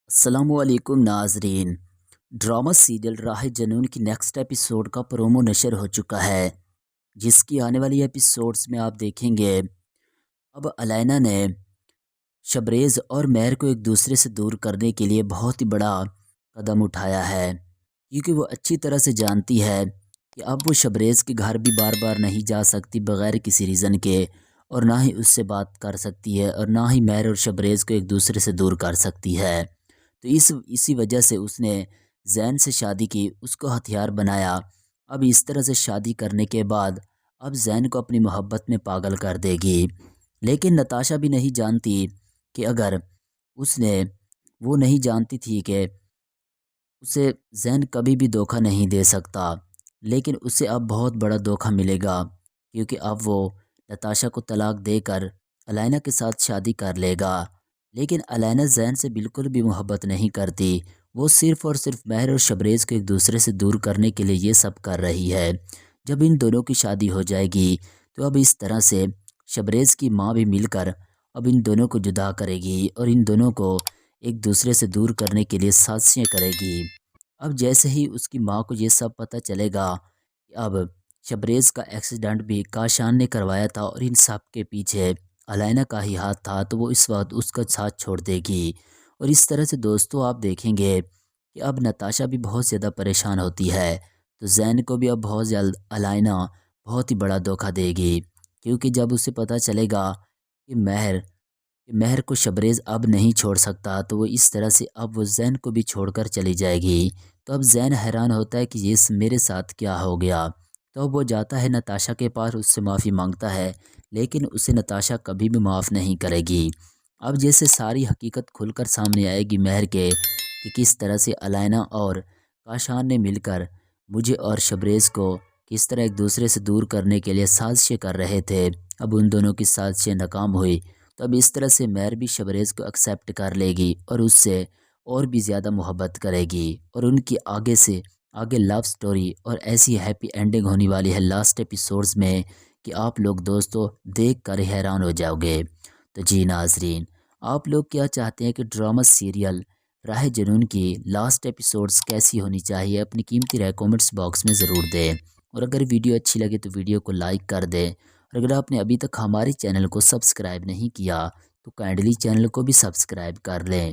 السلام علیکم ناظرین۔ ڈرامہ سیریل راہ جنون کی نیکسٹ ایپیسوڈ کا پرومو نشر ہو چکا ہے، جس کی آنے والی ایپیسوڈز میں آپ دیکھیں گے اب علینا نے شبریز اور مہر کو ایک دوسرے سے دور کرنے کے لیے بہت ہی بڑا قدم اٹھایا ہے، کیونکہ وہ اچھی طرح سے جانتی ہے کہ اب وہ شبریز کے گھر بھی بار بار نہیں جا سکتی بغیر کسی ریزن کے، اور نہ ہی اس سے بات کر سکتی ہے، اور نہ ہی مہر اور شبریز کو ایک دوسرے سے دور کر سکتی ہے۔ تو اسی وجہ سے اس نے زین سے شادی کی، اس کو ہتھیار بنایا۔ اب اس طرح سے شادی کرنے کے بعد اب زین کو اپنی محبت میں پاگل کر دے گی، لیکن نتاشا بھی نہیں جانتی کہ اگر وہ نہیں جانتی تھی کہ اسے زین کبھی بھی دھوکہ نہیں دے سکتا، لیکن اسے اب بہت بڑا دھوکہ ملے گا، کیونکہ اب وہ نتاشا کو طلاق دے کر علینا کے ساتھ شادی کر لے گا۔ لیکن علینا زین سے بالکل بھی محبت نہیں کرتی، وہ صرف اور صرف مہر اور شبریز کو ایک دوسرے سے دور کرنے کے لیے یہ سب کر رہی ہے۔ جب ان دونوں کی شادی ہو جائے گی تو اب اس طرح سے شبریز کی ماں بھی مل کر اب ان دونوں کو جدا کرے گی اور ان دونوں کو ایک دوسرے سے دور کرنے کے لیے سازشیں کرے گی۔ اب جیسے ہی اس کی ماں کو یہ سب پتہ چلے گا کہ اب شبریز کا ایکسیڈنٹ بھی کاشان نے کروایا تھا اور ان سب کے پیچھے علینا کا ہی ہاتھ تھا، تو وہ اس وقت اس کا ساتھ چھوڑ دے گی۔ اور اس طرح سے دوستوں آپ دیکھیں گے کہ اب نتاشا بھی بہت زیادہ پریشان ہوتی ہے، تو زین کو بھی اب بہت جلد علینا بہت ہی بڑا دھوکہ دے گی، کیونکہ جب اسے پتہ چلے گا کہ مہر کو شبریز اب نہیں چھوڑ سکتا، تو وہ اس طرح سے اب وہ زین کو بھی چھوڑ کر چلی جائے گی۔ تو اب زین حیران ہوتا ہے کہ یہ میرے ساتھ کیا ہو گیا، تو اب وہ جاتا ہے نتاشا کے پاس، اس سے معافی مانگتا ہے، لیکن اسے نتاشا کبھی بھی معاف نہیں کرے گی۔ اب جیسے ساری حقیقت کھل کر سامنے آئے گی مہر کے کہ کس طرح سے علینا اور کاشان نے مل کر مجھے اور شبریز کو کس طرح ایک دوسرے سے دور کرنے کے لیے سازشیں کر رہے تھے، اب ان دونوں کی سازشیں ناکام ہوئی، تو اب اس طرح سے مہر بھی شبریز کو ایکسیپٹ کر لے گی اور اس سے اور بھی زیادہ محبت کرے گی، اور ان کی آگے لو سٹوری اور ایسی ہیپی اینڈنگ ہونے والی ہے لاسٹ ایپیسوڈز میں کہ آپ لوگ دوستوں دیکھ کر حیران ہو جاؤ گے۔ تو جی ناظرین، آپ لوگ کیا چاہتے ہیں کہ ڈرامہ سیریل راہ جنون کی لاسٹ ایپیسوڈز کیسی ہونی چاہیے؟ اپنی قیمتی رائے کومنٹس باکس میں ضرور دیں، اور اگر ویڈیو اچھی لگے تو ویڈیو کو لائک کر دیں، اور اگر آپ نے ابھی تک ہمارے چینل کو سبسکرائب نہیں کیا تو کائنڈلی چینل کو بھی سبسکرائب کر لیں۔